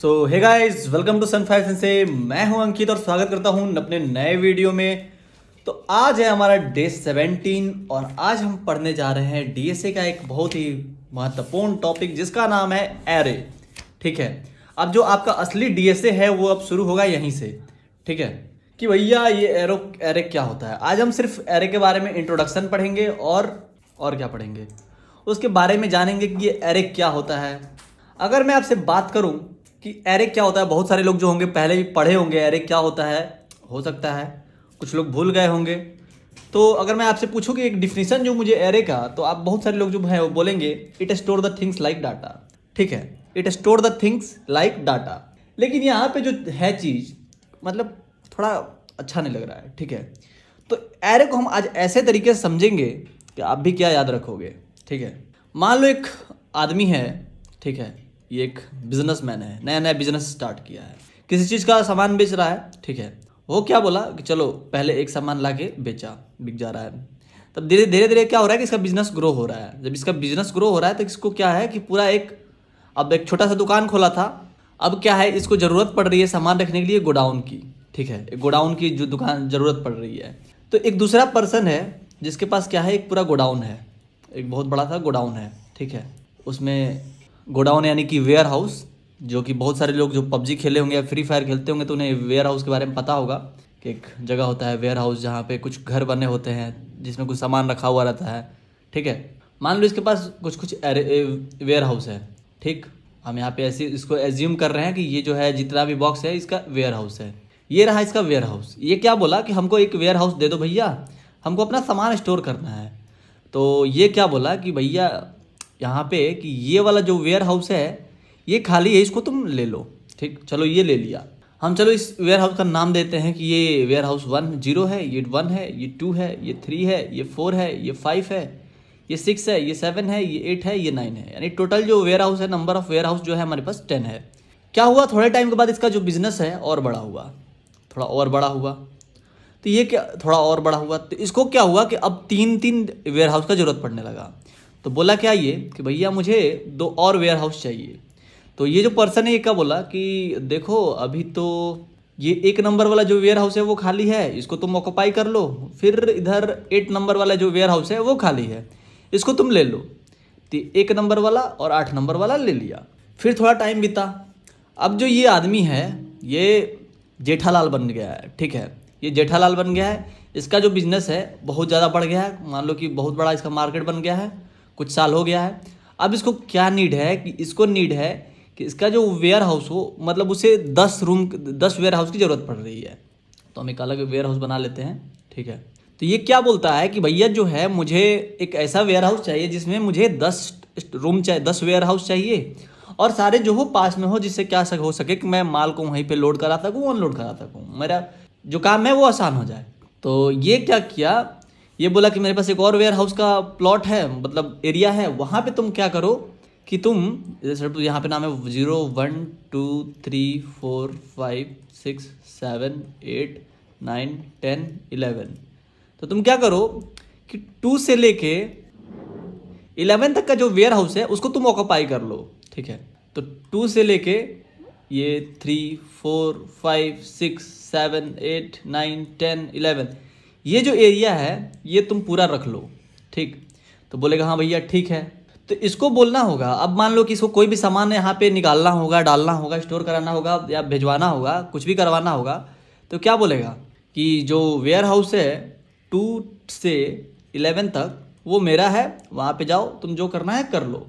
So hey guys, welcome to sun five से। मैं हूं अंकित और स्वागत करता हूं अपने नए वीडियो में। तो आज है हमारा डे 17 और आज हम पढ़ने जा रहे हैं डीएसए का एक बहुत ही महत्वपूर्ण टॉपिक जिसका नाम है एरे। ठीक है, अब जो आपका असली डीएसए है वो अब शुरू होगा यहीं से। ठीक है कि भैया ये एरे क्या होता है। आज हम सिर्फ एरे के बारे में इंट्रोडक्शन पढ़ेंगे और क्या पढ़ेंगे, उसके बारे में जानेंगे कि ये एरे क्या होता है। अगर मैं आपसे बात करूं कि एरे क्या होता है, बहुत सारे लोग जो होंगे पहले भी पढ़े होंगे एरे क्या होता है, हो सकता है कुछ लोग भूल गए होंगे। तो अगर मैं आपसे पूछूं कि एक डिफिनीशन जो मुझे एरे का, तो आप बहुत सारे लोग जो है वो बोलेंगे it store the things like data. ठीक है, it store the things like data. लेकिन यहाँ पे जो है चीज़ मतलब थोड़ा अच्छा नहीं लग रहा है। ठीक है, तो एरे को हम आज ऐसे तरीके से समझेंगे कि आप भी क्या याद रखोगे। ठीक है, मान लो एक आदमी है, ठीक है, ये एक बिजनेसमैन है, नया नया बिजनेस स्टार्ट किया है, किसी चीज़ का सामान बेच रहा है। ठीक है, वो क्या बोला कि चलो पहले एक सामान ला के बेचा, बिक जा रहा है। तब धीरे धीरे धीरे क्या हो रहा है कि इसका बिजनेस ग्रो हो रहा है। जब इसका बिजनेस ग्रो हो रहा है तो इसको क्या है कि पूरा अब एक छोटा सा दुकान खोला था, अब क्या है इसको ज़रूरत पड़ रही है सामान रखने के लिए गोडाउन की। ठीक है, एक गोडाउन की जो दुकान ज़रूरत पड़ रही है। तो एक दूसरा पर्सन है जिसके पास क्या है, एक पूरा गोडाउन है, एक बहुत बड़ा सा गोडाउन है। ठीक है, उसमें गोडाउन यानी कि वेयर हाउस, जो कि बहुत सारे लोग जो पबजी खेले होंगे या फ्री फायर खेलते होंगे तो उन्हें वेयर हाउस के बारे में पता होगा कि एक जगह होता है वेयर हाउस जहाँ पे कुछ घर बने होते हैं जिसमें कुछ सामान रखा हुआ रहता है। ठीक है, मान लो इसके पास कुछ कुछ वेयर हाउस है। ठीक, हम यहाँ पे ऐसे इसको एज्यूम कर रहे हैं कि ये जो है जितना भी बॉक्स है इसका वेयर हाउस है। ये रहा इसका वेयर हाउस। ये क्या बोला कि हमको एक वेयर हाउस दे दो भैया, हमको अपना सामान स्टोर करना है। तो ये क्या बोला कि भैया यहाँ पे कि ये वाला जो वेयर हाउस है ये खाली है, इसको तुम ले लो। ठीक, चलो ये ले लिया हम। चलो इस वेयर हाउस का नाम देते हैं कि ये वेयर हाउस 1 0 है, ये 1 है, ये 2 है, ये 3 है, ये 4 है, ये 5 है, ये 6 है, ये 7 है, ये 8 है, ये 9 है। यानी टोटल जो वेयर हाउस है, नंबर ऑफ वेयर हाउस जो है हमारे पास 10 है। क्या हुआ, थोड़े टाइम के बाद इसका जो बिजनेस है और बड़ा हुआ, थोड़ा और बड़ा हुआ। तो ये क्या, थोड़ा और बड़ा हुआ तो इसको क्या हुआ कि अब 3 3 वेयर हाउस का ज़रूरत पड़ने लगा। तो बोला क्या ये कि भैया मुझे 2 और वेयर हाउस चाहिए। तो ये जो पर्सन है ये क्या बोला कि देखो अभी तो ये 1 नंबर वाला जो वेयर हाउस है वो खाली है, इसको तुम ऑक्यूपाई कर लो। फिर इधर 8 नंबर वाला जो वेयर हाउस है वो खाली है, इसको तुम ले लो। तो 1 नंबर वाला और 8 नंबर वाला ले लिया। फिर थोड़ा टाइम बीता, अब जो ये आदमी है ये जेठालाल बन गया है। ठीक है, ये जेठालाल बन गया है, इसका जो बिजनेस है बहुत ज़्यादा बढ़ गया है, मान लो कि बहुत बड़ा इसका मार्केट बन गया है, कुछ साल हो गया है। अब इसको क्या नीड है कि इसको नीड है कि इसका जो वेयर हाउस हो, मतलब उसे 10 वेयर हाउस की ज़रूरत पड़ रही है। तो हम एक अलग वेयर हाउस बना लेते हैं। ठीक है, तो ये क्या बोलता है कि भैया जो है मुझे एक ऐसा वेयर हाउस चाहिए जिसमें मुझे 10 रूम चाहिए, 10 वेयर हाउस चाहिए और सारे जो हो पास में हो, जिससे क्या हो सके कि मैं माल को वहीं पे लोड करा सकूँ, अनलोड करा सकूँ, मेरा जो काम है वो आसान हो जाए। तो ये क्या किया, ये बोला कि मेरे पास एक और वेयर हाउस का प्लॉट है, मतलब एरिया है, वहाँ पे तुम क्या करो कि तुम जैसे यहाँ पे नाम है 0 1 2 3 4 5 6 7 8 9 10 11। तो तुम क्या करो कि 2 से लेके 11 तक का जो वेयर हाउस है उसको तुम ऑक्यूपाई कर लो। ठीक है, तो 2 से लेके ये 3 4 5 6 7 8 9 10 11 ये जो एरिया है ये तुम पूरा रख लो। ठीक, तो बोलेगा हाँ भैया ठीक है। तो इसको बोलना होगा, अब मान लो कि इसको कोई भी सामान यहाँ पे निकालना होगा, डालना होगा, स्टोर कराना होगा या भिजवाना होगा, कुछ भी करवाना होगा, तो क्या बोलेगा कि जो वेयर हाउस है 2 से 11 तक वो मेरा है, वहाँ पे जाओ तुम जो करना है कर लो।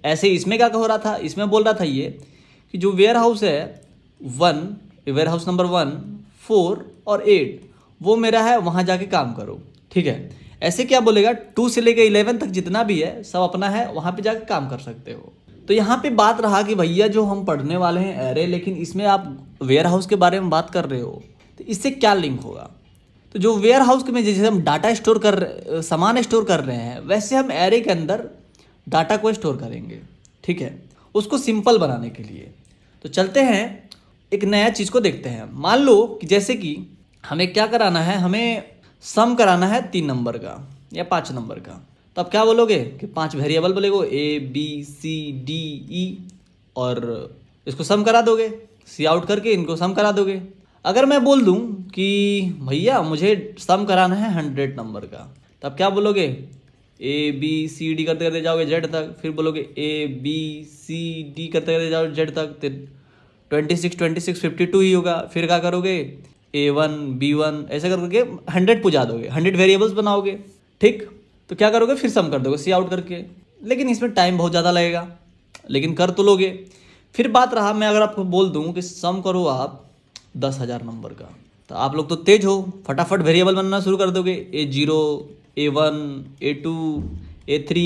ऐसे इसमें क्या हो रहा था, इसमें बोल रहा था ये कि जो वेयर हाउस है 1, वेयर हाउस नंबर 1 4 और 8 वो मेरा है, वहाँ जाके काम करो। ठीक है, ऐसे क्या बोलेगा 2 से लेकर 11 तक जितना भी है सब अपना है, वहाँ पे जाके काम कर सकते हो। तो यहाँ पे बात रहा कि भैया जो हम पढ़ने वाले हैं एरे, लेकिन इसमें आप वेयर हाउस के बारे में बात कर रहे हो तो इससे क्या लिंक होगा। तो जो वेयर हाउस में जैसे हम डाटा स्टोर सामान स्टोर कर रहे हैं, वैसे हम एरे के अंदर डाटा को स्टोर करेंगे। ठीक है, उसको सिंपल बनाने के लिए तो चलते हैं एक नया चीज़ को देखते हैं। मान लो कि जैसे कि हमें क्या कराना है, हमें सम कराना है 3 नंबर का या 5 नंबर का। तो अब क्या बोलोगे कि 5 variable बोलेगो A B C D E और इसको सम करा दोगे, सी आउट करके इनको सम करा दोगे। अगर मैं बोल दूं कि भैया मुझे सम कराना है 100 नंबर का, तब क्या बोलोगे, ए बी सी डी करते करते जाओगे जेड तक, फिर बोलोगे ए बी सी डी करते करते जाओ जेड तक, 26 52 ही होगा। फिर क्या करोगे, A1 B1 ऐसे करके 100 पुजा दोगे, 100 वेरिएबल्स बनाओगे। ठीक, तो क्या करोगे, फिर सम कर दोगे सी आउट करके। लेकिन इसमें टाइम बहुत ज़्यादा लगेगा, लेकिन कर तो लोगे। फिर बात रहा, मैं अगर आपको बोल दूं कि सम करो आप 10,000 नंबर का, तो आप लोग तो तेज हो, फटाफट वेरिएबल बनना शुरू कर दोगे, A0 A1 A2 A3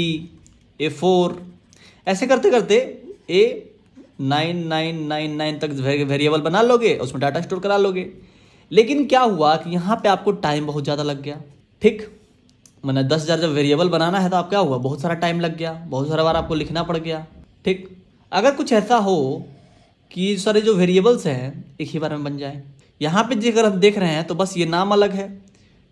A4 ऐसे करते करते A9999 तक वेरिएबल बना लोगे, उसमें डाटा स्टोर करा लोगे। लेकिन क्या हुआ कि यहाँ पे आपको टाइम बहुत ज़्यादा लग गया। ठीक, मैंने 10,000 जब वेरिएबल बनाना है तो आप क्या हुआ, बहुत सारा टाइम लग गया, बहुत सारा बार आपको लिखना पड़ गया। ठीक, अगर कुछ ऐसा हो कि सारे जो वेरिएबल्स हैं एक ही बार में बन जाए, यहाँ पे अगर हम देख रहे हैं तो बस ये नाम अलग है,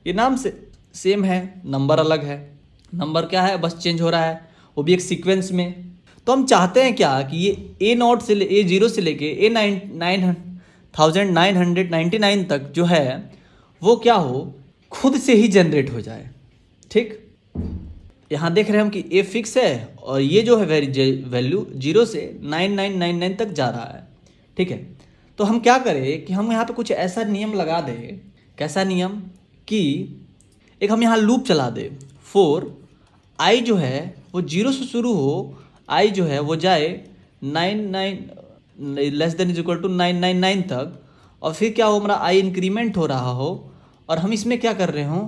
ये नाम से सेम है, नंबर अलग है। नंबर क्या है, बस चेंज हो रहा है, वो भी एक सीक्वेंस में। तो हम चाहते हैं क्या कि ये A0 से A0 से लेके A9999 तक जो है वो क्या हो, खुद से ही जनरेट हो जाए। ठीक, यहाँ देख रहे हैं हम कि A फिक्स है और ये जो है वैल्यू 0 से 9999 तक जा रहा है। ठीक है, तो हम क्या करें कि हम यहाँ पे कुछ ऐसा नियम लगा दें। कैसा नियम, कि एक हम यहाँ लूप चला दें फॉर आई जो है वो 0 से शुरू हो, आई जो है वो जाए 99 less than is equal to 999 तक, और फिर क्या हो, हमारा आई इंक्रीमेंट हो रहा हो, और हम इसमें क्या कर रहे हो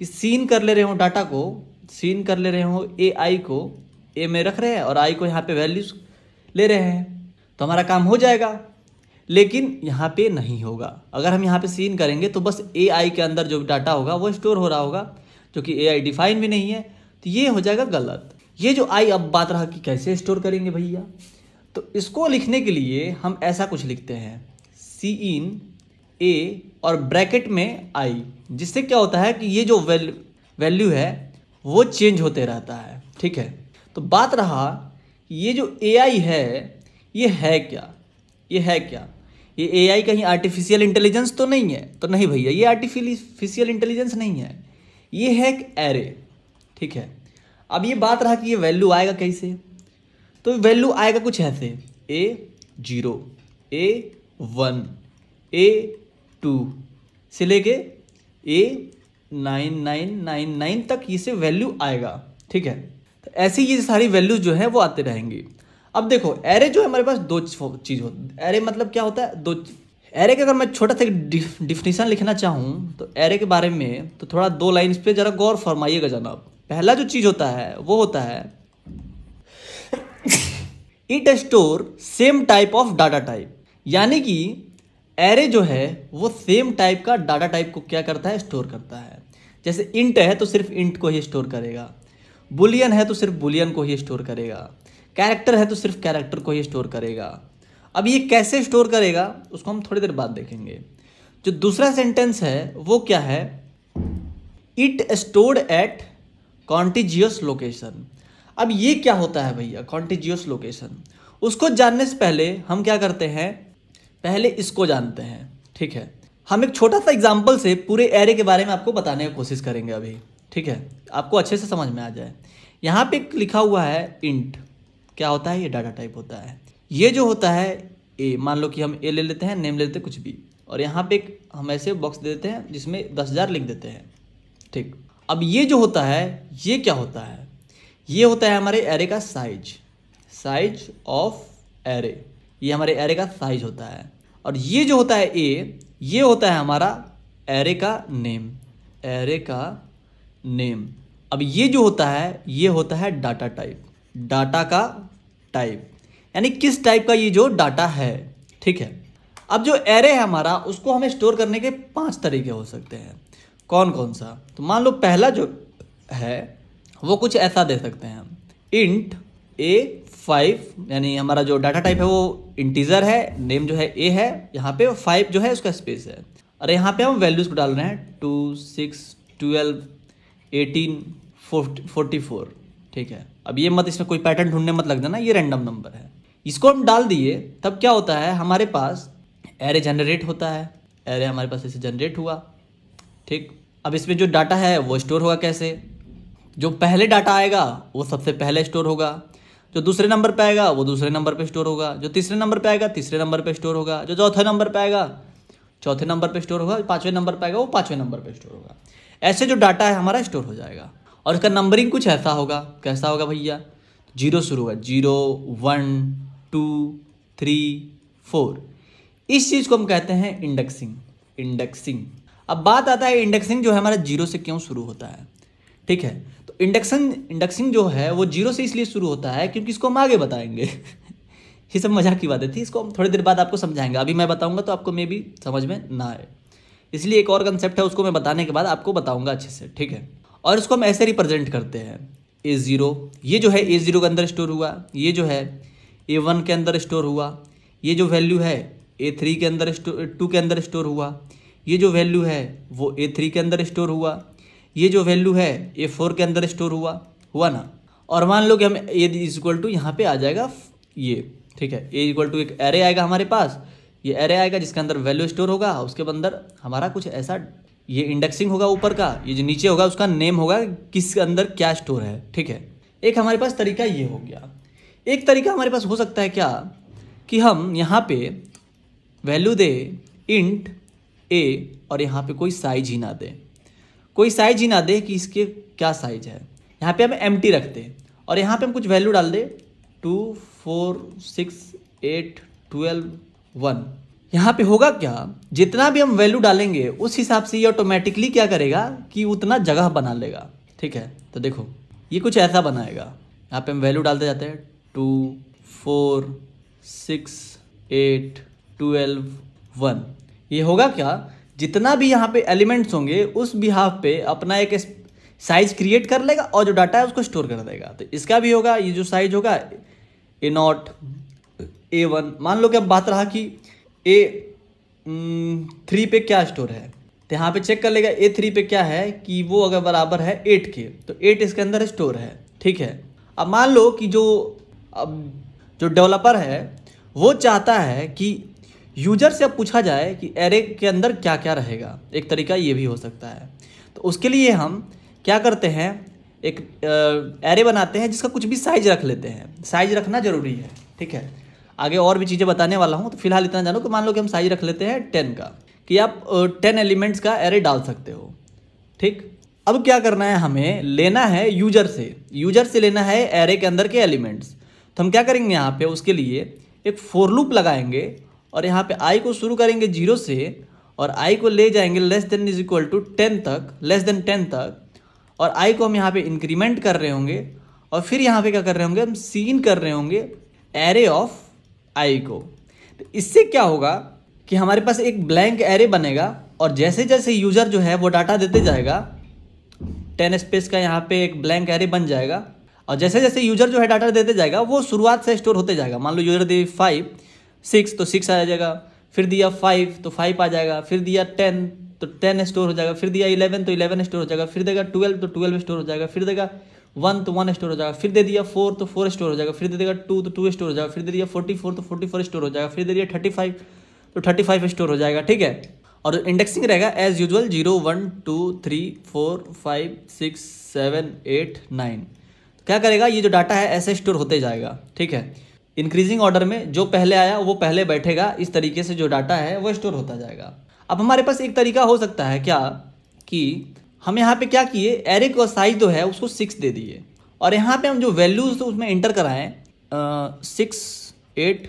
कि सीन कर ले रहे हो, डाटा को सीन कर ले रहे हो, ए आई को ए में रख रहे हैं और आई को यहाँ पे वैल्यूज ले रहे हैं, तो हमारा काम हो जाएगा। लेकिन यहाँ पे नहीं होगा, अगर हम यहाँ पे सीन करेंगे तो बस ए आई के अंदर जो डाटा होगा वो स्टोर हो रहा होगा, जो कि ए आई डिफाइन भी नहीं है, तो ये हो जाएगा गलत। ये जो आई, अब बात रहा कि कैसे स्टोर करेंगे भैया, तो इसको लिखने के लिए हम ऐसा कुछ लिखते हैं, सी इन ए और ब्रैकेट में आई, जिससे क्या होता है कि ये जो वैल्यू है वो चेंज होते रहता है। ठीक है, तो बात रहा ये जो ए आई है ये है क्या, ये है क्या, ये ए आई कहीं आर्टिफिशियल इंटेलिजेंस तो नहीं है, तो नहीं भैया ये आर्टिफिशियल इंटेलिजेंस नहीं है, ये है एक एरे। ठीक है, अब ये बात रहा कि ये वैल्यू आएगा कैसे, तो वैल्यू आएगा कुछ ऐसे, A0 A1 A2 से लेके A9999 तक इसे वैल्यू आएगा। ठीक है, तो ऐसी ये सारी वैल्यूज जो है वो आते रहेंगी। अब देखो, एरे जो है हमारे पास दो चीज़ होती है। एरे मतलब क्या होता है, दो। एरे का अगर मैं छोटा सा डिफिनीशन लिखना चाहूँ तो एरे के बारे में, तो थोड़ा 2 लाइन पे जरा गौर फरमाइएगा जनाब। पहला जो चीज़ होता है वो होता है it store same type of data type, यानी कि एरे जो है वो सेम टाइप का डाटा टाइप को क्या करता है, स्टोर करता है। जैसे इंट है तो सिर्फ इंट को ही स्टोर करेगा, बुलियन है तो सिर्फ बुलियन को ही स्टोर करेगा, कैरेक्टर है तो सिर्फ कैरेक्टर को ही स्टोर करेगा। अब ये कैसे स्टोर करेगा उसको हम थोड़ी देर बाद देखेंगे। जो दूसरा सेंटेंस है वो क्या है, it stored at contiguous location. अब ये क्या होता है भैया, कॉन्टिजियस लोकेशन, उसको जानने से पहले हम क्या करते हैं, पहले इसको जानते हैं। ठीक है, हम एक छोटा सा एग्जांपल से पूरे एरे के बारे में आपको बताने की कोशिश करेंगे अभी। ठीक है, आपको अच्छे से समझ में आ जाए। यहाँ पे लिखा हुआ है इंट, क्या होता है, ये डाटा टाइप होता है। ये जो होता है ए, मान लो कि हम ए ले लेते हैं, नेम ले लेते हैं कुछ भी, और यहाँ पे हम ऐसे बॉक्स दे देते हैं जिसमें 10,000 लिख देते हैं। ठीक, अब ये जो होता है ये क्या होता है, ये होता है हमारे एरे का साइज, साइज ऑफ एरे, ये हमारे एरे का साइज होता है। और ये जो होता है ए, ये होता है हमारा एरे का नेम, एरे का नेम। अब ये जो होता है ये होता है डाटा टाइप, डाटा का टाइप, यानी किस टाइप का ये जो डाटा है। ठीक है, अब जो एरे है हमारा उसको हमें स्टोर करने के 5 तरीके हो सकते हैं। कौन कौन सा, तो मान लो पहला जो है वो कुछ ऐसा दे सकते हैं हम, इंट A5, यानी हमारा जो डाटा टाइप है वो इंटीजर है, नेम जो है ए है, यहाँ पे 5 जो है उसका स्पेस है, और यहाँ पे हम वैल्यूज को डाल रहे हैं 2 6 12 18 44। ठीक है, अब ये मत इसमें कोई पैटर्न ढूंढने मत लग जाना, ये रैंडम नंबर है। इसको हम डाल दिए तब क्या होता है, हमारे पास एरे जनरेट होता है। एरे हमारे पास ऐसे जनरेट हुआ, ठीक। अब इसमें जो डाटा है वो स्टोर होगा कैसे, जो पहले डाटा आएगा वो सबसे पहले स्टोर होगा, जो दूसरे नंबर पे आएगा वो दूसरे नंबर पे स्टोर होगा, जो तीसरे नंबर पे आएगा तीसरे नंबर पे स्टोर होगा, जो चौथे नंबर पे आएगा चौथे नंबर पे स्टोर होगा, पाँचवें नंबर पे आएगा वो पाँचवें नंबर पे स्टोर होगा। ऐसे जो डाटा है हमारा स्टोर हो जाएगा। और इसका नंबरिंग कुछ ऐसा होगा, कैसा होगा भैया, 0 शुरू होगा, 0 1 2 3 4। इस चीज़ को हम कहते हैं इंडेक्सिंग। इंडेक्सिंग। अब बात आता है इंडेक्सिंग जो है हमारा 0 से क्यों शुरू होता है, ठीक है। तो इंडेक्सिंग जो है वो 0 से इसलिए शुरू होता है क्योंकि इसको हम आगे बताएंगे। ये सब मजाक की बातें थी, इसको हम थोड़ी देर बाद आपको समझाएंगे। अभी मैं बताऊंगा तो आपको मे भी समझ में ना आए, इसलिए एक और कंसेप्ट है उसको मैं बताने के बाद आपको बताऊंगा अच्छे से, ठीक है। और इसको हम ऐसे रिप्रेजेंट करते हैं, A0, ये जो है A0 के अंदर स्टोर हुआ, ये जो है A1 के अंदर स्टोर हुआ, ये जो वैल्यू है A3 के अंदर 2 के अंदर स्टोर हुआ, ये जो वैल्यू है वो A3 के अंदर स्टोर हुआ, ये जो वैल्यू है A4 के अंदर स्टोर हुआ ना। और मान लो कि हम A इज इक्वल टू यहाँ पे आ जाएगा ये, ठीक है। A इक्वल टू एक एरे आएगा हमारे पास, ये एरे आएगा जिसके अंदर वैल्यू स्टोर होगा, उसके अंदर हमारा कुछ ऐसा ये इंडेक्सिंग होगा ऊपर का, ये जो नीचे होगा उसका नेम होगा किस अंदर क्या स्टोर है, ठीक है। एक हमारे पास तरीका ये हो गया। एक तरीका हमारे पास हो सकता है क्या कि हम यहाँ पे वैल्यू दे इंट a और यहाँ पे कोई साइज ही ना दे, कोई साइज ही ना दे कि इसके क्या साइज है। यहाँ पे हम एम्प्टी रखते हैं और यहाँ पे हम कुछ वैल्यू डाल दे 2 4 6 8 12 1। यहाँ पे होगा क्या, जितना भी हम वैल्यू डालेंगे उस हिसाब से ये ऑटोमेटिकली क्या करेगा कि उतना जगह बना लेगा, ठीक है। तो देखो ये कुछ ऐसा बनाएगा, यहाँ पे हम वैल्यू डालते जाते हैं 2 4 6 8 12 1। ये होगा क्या, जितना भी यहाँ पे एलिमेंट्स होंगे उस बिहाफ पे अपना एक साइज क्रिएट कर लेगा और जो डाटा है उसको स्टोर कर देगा। तो इसका भी होगा, ये जो साइज होगा A0 A1। मान लो कि अब बात रहा कि A3 पे क्या स्टोर है, तो यहाँ पे चेक कर लेगा A3 पे क्या है कि वो अगर बराबर है 8 के, तो 8 इसके अंदर स्टोर है, ठीक है। अब मान लो कि जो डेवलपर है वो चाहता है कि यूजर से अब पूछा जाए कि एरे के अंदर क्या क्या रहेगा, एक तरीका ये भी हो सकता है। तो उसके लिए हम क्या करते हैं, एक एरे बनाते हैं जिसका कुछ भी साइज रख लेते हैं। साइज रखना जरूरी है, ठीक है। आगे और भी चीज़ें बताने वाला हूँ, तो फिलहाल इतना जानो कि मान लो कि हम साइज रख लेते हैं 10 का, कि आप 10 एलिमेंट्स का एरे डाल सकते हो, ठीक। अब क्या करना है, हमें लेना है यूजर से लेना है एरे के अंदर के एलिमेंट्स। तो हम क्या करेंगे, यहाँ पे उसके लिए एक फॉर लूप लगाएंगे और यहाँ पे i को शुरू करेंगे 0 से और i को ले जाएंगे less than is equal to 10 तक, लेस देन 10 तक। और i को हम यहाँ पे इंक्रीमेंट कर रहे होंगे और फिर यहाँ पे क्या कर रहे होंगे, हम सीन कर रहे होंगे एरे ऑफ i को। तो इससे क्या होगा कि हमारे पास एक ब्लैंक एरे बनेगा और जैसे जैसे यूजर जो है वो डाटा देते जाएगा, 10 स्पेस का यहाँ पे एक ब्लैंक एरे बन जाएगा और जैसे जैसे यूजर जो है डाटा देते जाएगा वो शुरुआत से स्टोर होते जाएगा। मान लो यूजर दे 5 6 तो 6 आ जाएगा, फिर दिया 5 तो 5 आ जाएगा, फिर दिया 10 तो 10 स्टोर हो जाएगा, फिर दिया 11 तो 11 स्टोर हो जाएगा, फिर देगा 12 तो 12 स्टोर हो जाएगा, फिर देगा 1 तो 1 स्टोर हो जाएगा, फिर दे दिया 4 तो 4 स्टोर हो जाएगा, फिर दे देगा 2 तो 2 स्टोर हो जाएगा, फिर दे दिया 44 तो 44 स्टोर हो जाएगा, फिर दे दिया 35 तो 35 स्टोर हो जाएगा, ठीक है। और इंडेक्सिंग रहेगा एज यूजुअल 0 1 2 3 4 5 6 7 8 9। क्या करेगा, ये जो डाटा है ऐसे स्टोर होते जाएगा, ठीक है। इंक्रीजिंग ऑर्डर में जो पहले आया वो पहले बैठेगा, इस तरीके से जो डाटा है वो स्टोर होता जाएगा। अब हमारे पास एक तरीका हो सकता है क्या कि हम यहाँ पे क्या किए, एरे का साइज जो है उसको 6 दे दिए और यहाँ पे हम जो वैल्यूज उसमें एंटर कराएं 6 8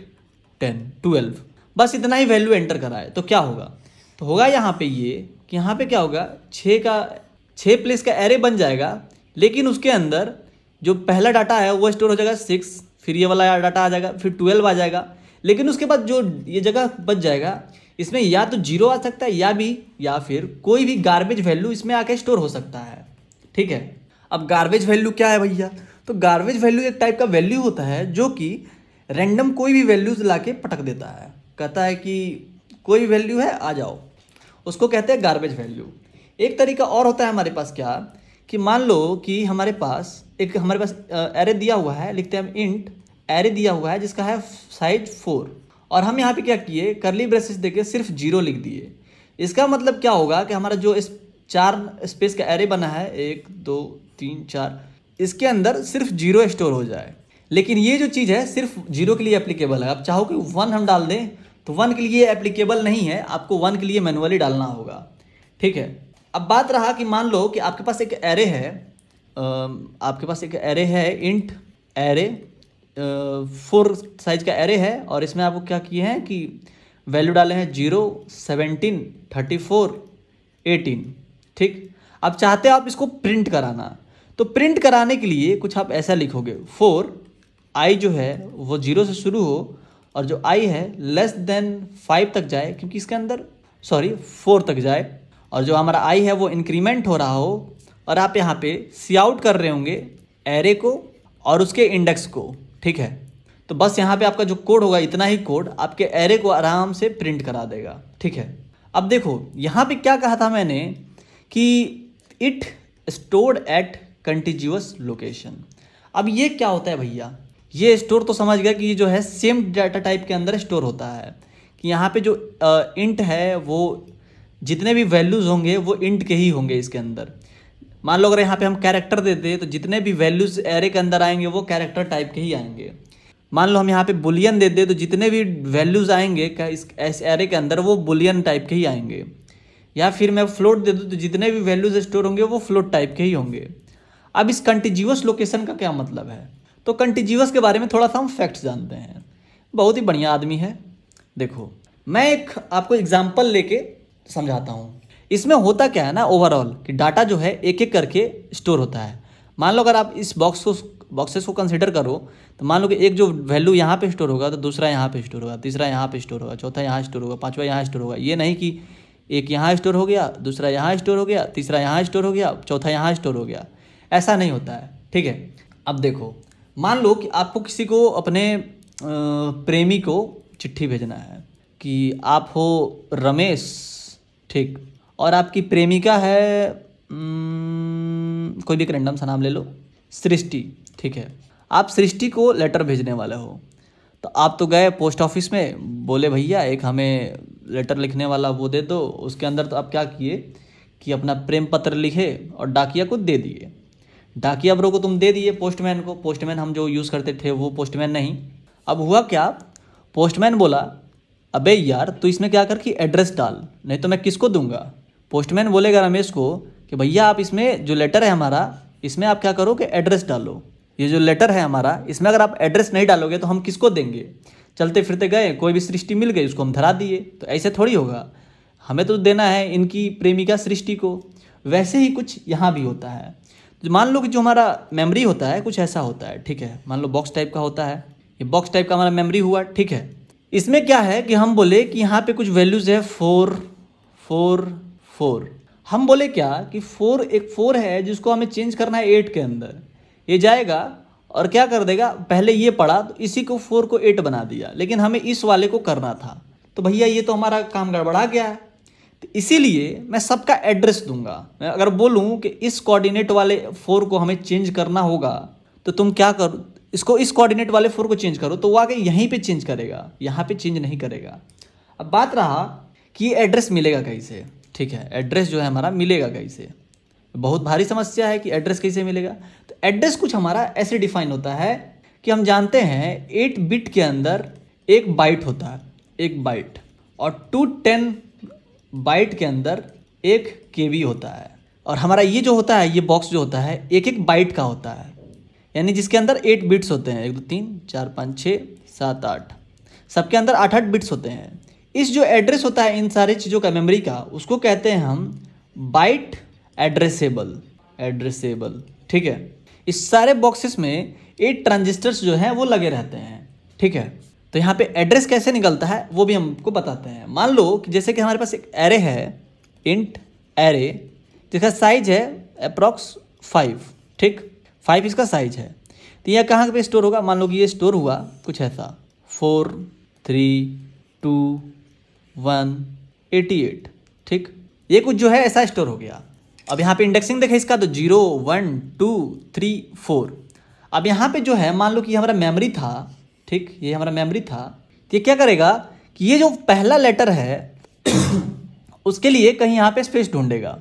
10 12, बस इतना ही वैल्यू एंटर कराए। तो क्या होगा, तो होगा यहाँ पे ये कि यहाँ पे क्या होगा, 6 प्लेस का एरे बन जाएगा, लेकिन उसके अंदर जो पहला डाटा है वो स्टोर हो जाएगा 6, फिर ये वाला डाटा आ जाएगा, फिर 12 आ जाएगा। लेकिन उसके बाद जो ये जगह बच जाएगा इसमें या तो 0 आ सकता है या फिर कोई भी गार्बेज वैल्यू इसमें आके स्टोर हो सकता है, ठीक है। अब गार्बेज वैल्यू क्या है भैया, तो गार्बेज वैल्यू एक टाइप का वैल्यू होता है जो कि रैंडम कोई भी वैल्यूज लाके पटक देता है, कहता है कि कोई भी वैल्यू है आ जाओ, उसको कहते हैं गार्बेज वैल्यू। एक तरीका और होता है हमारे पास क्या, कि मान लो कि हमारे पास एरे दिया हुआ है, लिखते हैं हम इंट एरे दिया हुआ है जिसका है साइज 4, और हम यहाँ पे क्या किए, करली ब्रेसेस देके सिर्फ 0 लिख दिए। इसका मतलब क्या होगा कि हमारा जो इस 4 स्पेस का एरे बना है, 1 2 3 4, इसके अंदर सिर्फ 0 स्टोर हो जाए। लेकिन ये जो चीज़ है सिर्फ 0 के लिए एप्लीकेबल है। आप चाहो कि 1 हम डाल दें तो 1 के लिए एप्लीकेबल नहीं है, आपको 1 के लिए मैनुअली डालना होगा, ठीक है। अब बात रहा कि मान लो कि आपके पास एक एरे है, आपके पास एक एरे है, इंट एरे 4 साइज का एरे है, और इसमें आपको क्या किए हैं कि वैल्यू डाले हैं 0 17 34 18, ठीक। अब चाहते हो आप इसको प्रिंट कराना, तो प्रिंट कराने के लिए कुछ आप ऐसा लिखोगे, 4 आई जो है वो 0 से शुरू हो और जो आई है लेस देन 5 तक जाए, क्योंकि इसके अंदर 4 तक जाए, और जो हमारा आई है वो इंक्रीमेंट हो रहा हो, और आप यहाँ पे सी आउट कर रहे होंगे एरे को और उसके इंडेक्स को, ठीक है। तो बस यहाँ पे आपका जो कोड होगा, इतना ही कोड आपके एरे को आराम से प्रिंट करा देगा, ठीक है। अब देखो यहाँ पे क्या कहा था मैंने कि it stored at continuous location. अब ये क्या होता है भैया, ये स्टोर तो समझ गया कि ये जो है सेम डाटा टाइप के अंदर स्टोर होता है, कि यहाँ पे जो इंट है वो जितने भी वैल्यूज़ होंगे वो इंट के ही होंगे इसके अंदर। मान लो अगर यहाँ पे हम कैरेक्टर दे दें तो जितने भी वैल्यूज़ एरे के अंदर आएंगे वो कैरेक्टर टाइप के ही आएंगे। मान लो हम यहाँ पे बुलियन दे दें तो जितने भी वैल्यूज़ आएंगे इस एरे के अंदर वो बुलियन टाइप के ही आएंगे, या फिर मैं फ्लोट दे दूँ तो जितने भी वैल्यूज़ स्टोर होंगे वो फ्लोट टाइप के ही होंगे। अब इस कंटिन्यूअस लोकेशन का क्या मतलब है, तो कंटिन्यूअस के बारे में थोड़ा सा हम फैक्ट्स जानते हैं। बहुत ही बढ़िया आदमी है। देखो मैं एक आपको एग्जांपल लेके समझाता हूँ। इसमें होता क्या है ना, ओवरऑल कि डाटा जो है एक एक करके स्टोर होता है। मान लो अगर आप इस बॉक्सेस को कंसिडर करो, तो मान लो कि एक जो वैल्यू यहाँ पे स्टोर होगा तो दूसरा यहाँ पे स्टोर होगा, तीसरा यहाँ पे स्टोर होगा, चौथा यहाँ स्टोर होगा, पाँचवा यहाँ स्टोर होगा। ये नहीं कि एक यहाँ स्टोर हो गया, दूसरा यहाँ स्टोर हो गया, तीसरा यहाँ स्टोर हो गया, चौथा यहाँ स्टोर हो गया, ऐसा नहीं होता है, ठीक है। अब देखो मान लो कि आपको किसी को अपने प्रेमी को चिट्ठी भेजना है कि आप हो रमेश, ठीक, और आपकी प्रेमिका है कोई भी रैंडम सा नाम ले लो, सृष्टि, ठीक है। आप सृष्टि को लेटर भेजने वाले हो, तो आप तो गए पोस्ट ऑफिस में, बोले भैया एक हमें लेटर लिखने वाला वो दे दो। उसके अंदर तो आप क्या किए कि अपना प्रेम पत्र लिखे और डाकिया को दे दिए। डाकिया ब्रो को तुम दे दिए पोस्टमैन को, पोस्टमैन हम जो यूज़ करते थे वो पोस्टमैन नहीं। अब हुआ क्या, पोस्टमैन बोला अबे यार तू इसमें क्या कर कि एड्रेस डाल, नहीं तो मैं किसको दूंगा। पोस्टमैन बोलेगा रमेश को कि भैया आप इसमें जो लेटर है हमारा, इसमें आप क्या करो कि एड्रेस डालो। ये जो लेटर है हमारा, इसमें अगर आप एड्रेस नहीं डालोगे तो हम किसको देंगे। चलते फिरते गए, कोई भी सृष्टि मिल गई, उसको हम धरा दिए। तो ऐसे थोड़ी होगा, हमें तो देना है इनकी प्रेमिका सृष्टि को। वैसे ही कुछ यहाँ भी होता है। मान लो कि जो हमारा मेमोरी होता है कुछ ऐसा होता है, ठीक है। मान लो बॉक्स टाइप का होता है, ये बॉक्स टाइप का हमारा मेमोरी हुआ, ठीक है। इसमें क्या है कि हम बोले कि यहाँ पे कुछ वैल्यूज़ है 4 4 4। हम बोले क्या कि 4 एक 4 है जिसको हमें चेंज करना है 8 के अंदर। ये जाएगा और क्या कर देगा, पहले ये पढ़ा तो इसी को 4 को 8 बना दिया, लेकिन हमें इस वाले को करना था। तो भैया ये तो हमारा काम गड़बड़ा गया है। तो इसीलिए मैं सबका एड्रेस दूंगा। मैं अगर बोलूं कि इस कोऑर्डिनेट वाले 4 को हमें चेंज करना होगा, तो तुम क्या करो, इसको इस कोऑर्डिनेट वाले 4 को चेंज करो, तो वो आगे यहीं पे चेंज करेगा, यहाँ पे चेंज नहीं करेगा। अब बात रहा कि ये एड्रेस मिलेगा कैसे, ठीक है। एड्रेस जो है हमारा मिलेगा कैसे, बहुत भारी समस्या है कि एड्रेस कैसे मिलेगा। तो एड्रेस कुछ हमारा ऐसे डिफाइन होता है कि हम जानते हैं 8 बिट के अंदर एक बाइट होता है, एक बाइट, और 210 बाइट के अंदर एक केबी होता है। और हमारा ये जो होता है, ये बॉक्स जो होता है एक एक बाइट का होता है, यानी जिसके अंदर 8 बिट्स होते हैं, 1 2 3 4 5 6 7 8, सबके अंदर 8 बिट्स होते हैं। इस जो एड्रेस होता है इन सारी चीज़ों का, मेमोरी का, उसको कहते हैं हम बाइट एड्रेसेबल, ठीक है। इस सारे बॉक्सेस में 8 ट्रांजिस्टर्स जो हैं वो लगे रहते हैं, ठीक है। तो यहाँ पे एड्रेस कैसे निकलता है वो भी हमको बताते हैं। मान लो कि जैसे कि हमारे पास एक एरे है, इंट एरे, जिसका साइज है अप्रॉक्स 5, ठीक, 5 इसका साइज है। तो यह कहाँ पे स्टोर होगा, मान लो कि ये स्टोर हुआ कुछ ऐसा 4 3 2 1 88, ठीक। ये कुछ जो है ऐसा स्टोर हो गया। अब यहाँ पे इंडेक्सिंग देखें इसका, तो 0 1 2 3 4। अब यहाँ पे जो है मान लो कि हमारा मेमोरी था ठीक, ये हमारा मेमोरी था। तो ये क्या करेगा कि ये जो पहला लेटर है उसके लिए कहीं यहाँ पे स्पेस ढूंढेगा।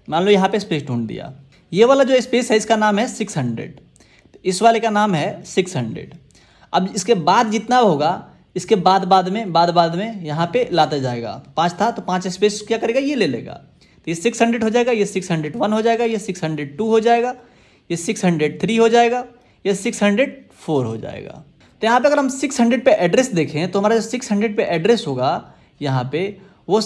मान लो यहाँ पे स्पेस ढूंढ दिया, ये वाला जो स्पेस है इसका नाम है 600, इस वाले का नाम है 600। अब इसके बाद जितना होगा इसके बाद में यहाँ पे लाता जाएगा। 5 था तो 5 स्पेस क्या करेगा, ये ले लेगा। तो ये 600 हो जाएगा, ये 601 हो जाएगा, ये 602 हो जाएगा, ये 603 हो जाएगा, ये 604 हो जाएगा। तो यहाँ पे अगर हम 600 पे एड्रेस देखें तो हमारा जो 600 पे एड्रेस होगा यहाँ पे वो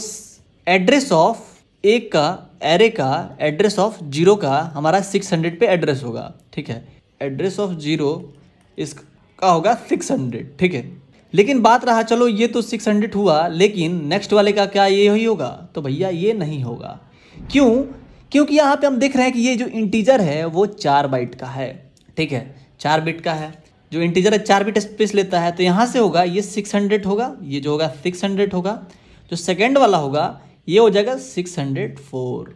एड्रेस ऑफ एक का एरे का एड्रेस ऑफ 0 का हमारा 600 पे एड्रेस होगा। ठीक है, एड्रेस ऑफ 0 इसका होगा 600। ठीक है, लेकिन बात रहा चलो ये तो 600 हुआ, लेकिन नेक्स्ट वाले का क्या ये ही होगा? तो भैया ये नहीं होगा। क्यों? क्योंकि यहाँ पे हम देख रहे हैं कि ये जो इंटीजर है वो 4 बाइट का है। ठीक है, 4 बिट का है, जो इंटीजर है 4 बिट स्पेस लेता है। तो यहाँ से होगा ये 600 होगा, ये जो होगा 600 होगा, जो सेकेंड वाला होगा ये हो जाएगा 604,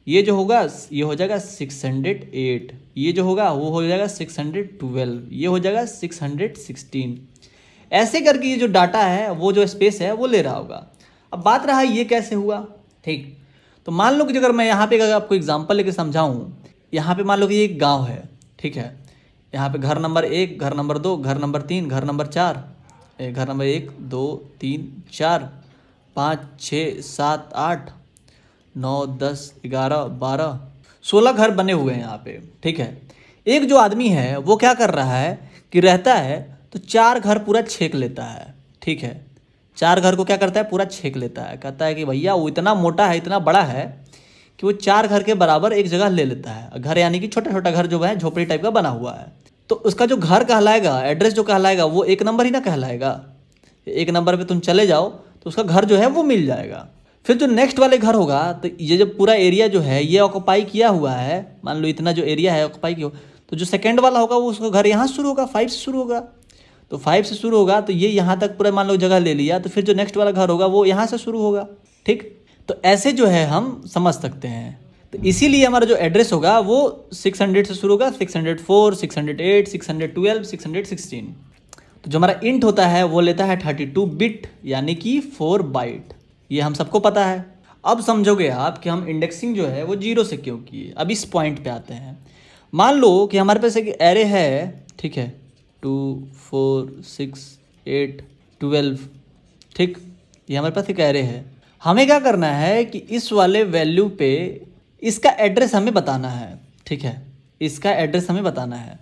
ये जो होगा ये हो जाएगा 608, ये जो होगा वो हो जाएगा 612, ये हो जाएगा 616। ऐसे करके ये जो डाटा है वो जो स्पेस है वो ले रहा होगा। अब बात रहा ये कैसे हुआ। ठीक, तो मान लो कि अगर मैं यहाँ पे अगर आपको एग्जांपल लेके समझाऊँ, यहाँ पे मान लो कि ये एक गांव है। ठीक है, यहाँ पे घर नंबर 1, घर नंबर 2, घर नंबर 3, घर नंबर 4, घर नंबर 1 2 3 4 5 6 7 8 9 10 11 12 16 घर बने हुए हैं यहाँ पे। ठीक है, एक जो आदमी है वो क्या कर रहा है कि रहता है तो 4 घर पूरा छेक लेता है। ठीक है, 4 घर को क्या करता है, पूरा छेक लेता है। कहता है कि भैया वो इतना मोटा है, इतना बड़ा है कि वो 4 घर के बराबर एक जगह ले लेता है। घर यानी कि छोटा छोटा घर जो है झोपड़ी टाइप का बना हुआ है। तो उसका जो घर कहलाएगा, एड्रेस जो कहलाएगा वो 1 नंबर ही ना कहलाएगा। 1 नंबर पे तुम चले जाओ तो उसका घर जो है वो मिल जाएगा। फिर जो नेक्स्ट वाले घर होगा तो ये जो पूरा एरिया जो है ये ऑक्यूपाई किया हुआ है, मान लो इतना जो एरिया है ऑक्यूपाई किया, तो जो सेकेंड वाला होगा वो उसका घर यहाँ शुरू होगा, 5 से शुरू होगा। तो 5 से शुरू होगा तो ये यहाँ तक पूरा मान लो जगह ले लिया, तो फिर जो नेक्स्ट वाला घर होगा वो यहाँ से शुरू होगा। ठीक, तो ऐसे जो है हम समझ सकते हैं। तो इसीलिए हमारा जो एड्रेस होगा वो 600 से शुरू होगा, 604, 608, 612, 616। तो जो हमारा इंट होता है वो लेता है 32 बिट यानी कि 4 बाइट। ये हम सबको पता है। अब समझोगे आप कि हम इंडेक्सिंग जो है वो 0 से क्यों किए। अब इस पॉइंट पे आते हैं। मान लो कि हमारे पास एक एरे है, ठीक है, 2 4 6 8 12। ठीक, ये हमारे पास एक एरे है। हमें क्या करना है कि इस वाले वैल्यू पे इसका एड्रेस हमें बताना है। ठीक है, इसका एड्रेस हमें बताना है।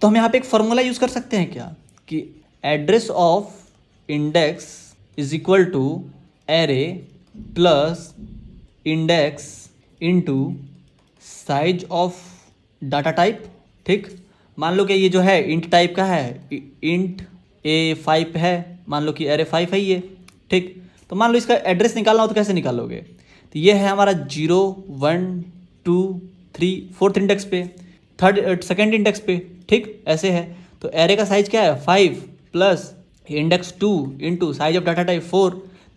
तो हम यहाँ पे एक फॉर्मूला यूज़ कर सकते हैं क्या कि address of index is equal to array plus index into size of data type. ठीक, मान लो कि ये जो है इंट टाइप का है, इंट A5 है, मान लो कि एरे 5 है ये। ठीक, तो मान लो इसका एड्रेस निकालना हो तो कैसे निकालोगे? तो ये है हमारा 0 1 2 3 4th इंडेक्स पे, सेकेंड इंडेक्स पे। ठीक, ऐसे है। तो एरे का साइज क्या है 5 plus index 2 into size of data type 4।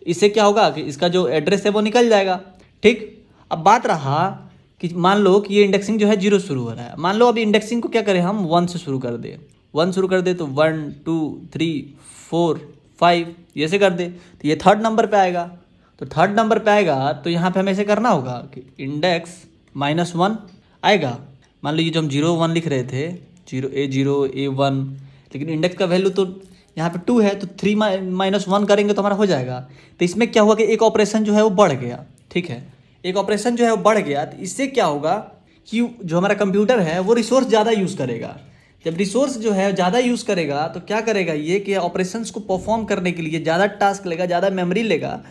इससे क्या होगा कि इसका जो एड्रेस है वो निकल जाएगा। ठीक, अब बात रहा कि मान लो कि ये इंडेक्सिंग जो है 0 शुरू हो रहा है। मान लो अभी इंडेक्सिंग को क्या करें हम 1 से शुरू कर दे, 1 शुरू कर दे तो 1 2 3 4 5 ये से कर दे, तो ये 3rd नंबर पे आएगा। तो 3rd नंबर पे आएगा तो यहाँ पे हमें ऐसे करना होगा कि इंडेक्स -1 आएगा। मान लो ये जो हम 0 1 लिख रहे थे, 0 A1, लेकिन इंडेक्स का वैल्यू तो यहाँ पे 2 है, तो 3 -1 करेंगे तो हमारा हो जाएगा। तो इसमें क्या हुआ कि एक ऑपरेशन जो है वो बढ़ गया। ठीक है, एक ऑपरेशन जो है वो बढ़ गया, तो इससे क्या होगा कि जो हमारा कंप्यूटर है वो रिसोर्स ज़्यादा यूज़ करेगा। जब रिसोर्स जो है ज़्यादा यूज़ करेगा तो क्या करेगा ये कि ऑपरेशंस को परफॉर्म करने के लिए ज़्यादा टास्क लेगा, ज़्यादा मेमोरी लेगा।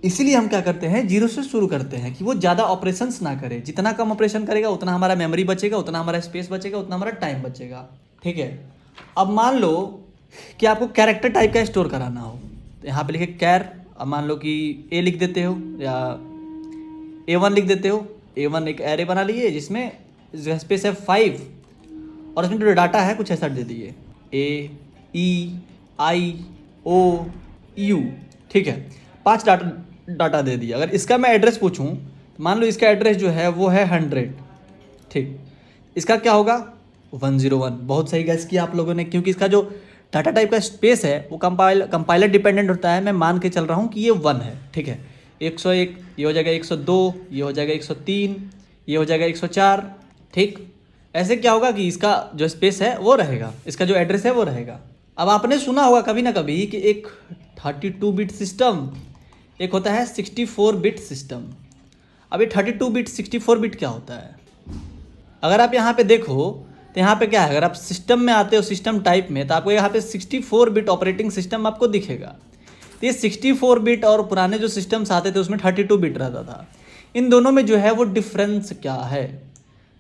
इसीलिए हम क्या करते हैं 0 से शुरू करते हैं कि वो ज़्यादा ऑपरेशंस ना करे। जितना कम ऑपरेशन करेगा उतना हमारा मेमोरी बचेगा, उतना हमारा स्पेस बचेगा, उतना हमारा टाइम बचेगा। ठीक है, अब मान लो कि आपको कैरेक्टर टाइप का स्टोर कराना हो, तो यहाँ पे लिखे कैर। अब मान लो कि A लिख देते हो या A1 लिख देते हो। A1 एक एरे बना लिए जिसमें स्पेस है 5 और उसमें जो डाटा है कुछ ऐसा दे दिए AEIOU। ठीक है, 5 डाटा दे दिया। अगर इसका मैं एड्रेस पूछूं तो मान लो इसका एड्रेस जो है वो है 100। ठीक, इसका क्या होगा 101। बहुत सही गैस किया आप लोगों ने, क्योंकि इसका जो डाटा टाइप का स्पेस है वो कंपाइलर डिपेंडेंट होता है। मैं मान के चल रहा हूँ कि ये 1 है, ठीक है। 101 ये हो जाएगा 102, ये हो जाएगा 103, ये हो जाएगा 104, ठीक। ऐसे क्या होगा कि इसका जो स्पेस है वो रहेगा, इसका जो एड्रेस है वो रहेगा। अब आपने सुना होगा कभी ना कभी कि एक 32 बिट सिस्टम, एक होता है 64 बिट सिस्टम। अब ये 32 बिट 64 बिट क्या होता है? अगर आप यहाँ पे देखो तो यहाँ पे क्या है, अगर आप सिस्टम में आते हो सिस्टम टाइप में, तो आपको यहाँ पे 64 बिट ऑपरेटिंग सिस्टम आपको दिखेगा। तो ये 64 बिट और पुराने जो सिस्टम्स आते थे उसमें 32 बिट रहता था। इन दोनों में जो है वो डिफरेंस क्या है?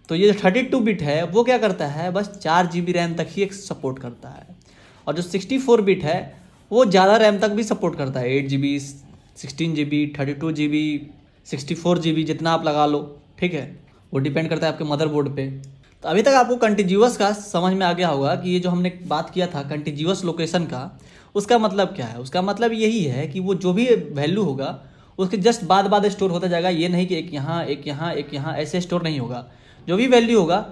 तो ये जो 32 बिट है वो क्या करता है, बस 4 GB रैम तक ही सपोर्ट करता है। और जो 64 बिट है वो ज़्यादा रैम तक भी सपोर्ट करता है, 8 GB, 16 GB, 32 GB, 64 GB, जितना आप लगा लो, ठीक है। वो डिपेंड करता है आपके मदरबोर्ड पे। तो अभी तक आपको कंटिन्यूअस का समझ में आ गया होगा कि ये जो हमने बात किया था कंटिन्यूअस लोकेशन का, उसका मतलब क्या है? उसका मतलब यही है कि वो जो भी वैल्यू होगा उसके जस्ट बाद स्टोर होता जाएगा। ये नहीं कि एक यहाँ एक यहाँ एक यहाँ, ऐसे स्टोर नहीं होगा। जो भी वैल्यू होगा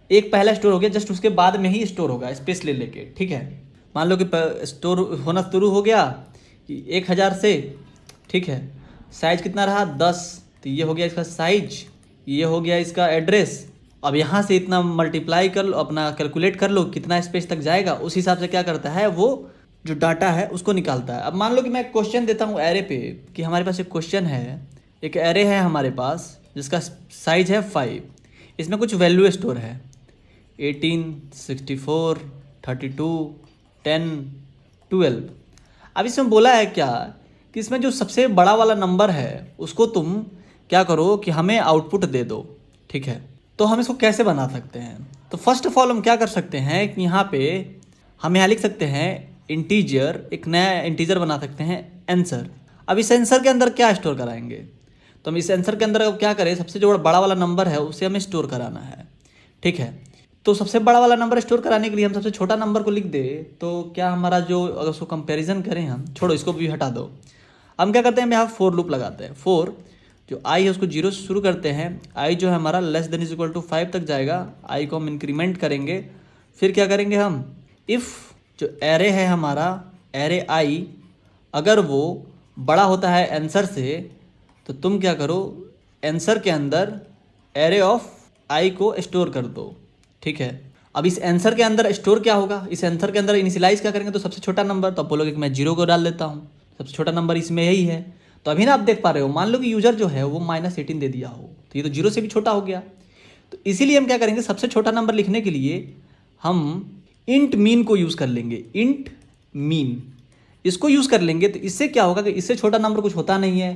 एक पहला स्टोर हो गया, जस्ट उसके बाद में ही स्टोर होगा स्पेस ले लेके, ठीक है। मान लो कि स्टोर होना शुरू हो गया 1000 से, ठीक है। साइज कितना रहा 10, तो ये हो गया इसका साइज, ये हो गया इसका एड्रेस। अब यहाँ से इतना मल्टीप्लाई कर लो, अपना कैलकुलेट कर लो कितना स्पेस तक जाएगा, उस हिसाब से क्या करता है वो जो डाटा है उसको निकालता है। अब मान लो कि मैं क्वेश्चन देता हूँ एरे पे कि हमारे पास एक क्वेश्चन है, एक एरे है हमारे पास जिसका साइज है 5, इसमें कुछ वैल्यू स्टोर है 18, 64, 32, 10, 12। अब इसमें बोला है क्या कि इसमें जो सबसे बड़ा वाला नंबर है उसको तुम क्या करो कि हमें आउटपुट दे दो, ठीक है। तो हम इसको कैसे बना सकते हैं? तो फर्स्ट ऑफ ऑल हम क्या कर सकते हैं कि यहाँ पे हम यहाँ लिख सकते हैं इंटीजर, एक नया इंटीजर बना सकते हैं आंसर। अब इस आंसर के अंदर क्या स्टोर कराएंगे? तो हम इस आंसर के अंदर अब क्या करें, सबसे जो बड़ा वाला नंबर है उसे हमें स्टोर कराना है, ठीक है। तो सबसे बड़ा वाला नंबर स्टोर कराने के लिए हम सबसे छोटा नंबर को लिख दे तो क्या हमारा जो, अगर उसको कंपैरिजन करें हम, छोड़ो इसको भी हटा दो, हम क्या करते हैं यहाँ फोर लूप लगाते हैं। फोर जो आई है उसको 0 से शुरू करते हैं, आई जो है हमारा less than is equal to 5 तक जाएगा, आई को हम इंक्रीमेंट करेंगे। फिर क्या करेंगे हम, इफ़ जो एरे है हमारा एरे आई, अगर वो बड़ा होता है आंसर से तो तुम क्या करो, आंसर के अंदर एरे ऑफ आई को स्टोर कर दो, ठीक है। अब इस आंसर के अंदर स्टोर क्या होगा, इस आंसर के अंदर इनिशियलाइज क्या करेंगे, तो सबसे छोटा नंबर, तो आप बोलोगे कि मैं 0 को डाल देता हूँ, सबसे छोटा नंबर इसमें यही है। तो अभी ना आप देख पा रहे हो, मान लो कि यूजर जो है वो -18 दे दिया हो, तो ये तो 0 से भी छोटा हो गया। तो इसीलिए हम क्या करेंगे, सबसे छोटा नंबर लिखने के लिए हम इंट मीन को यूज़ कर लेंगे। इंट मीन इसको यूज़ कर लेंगे तो इससे क्या होगा कि इससे छोटा नंबर कुछ होता नहीं है।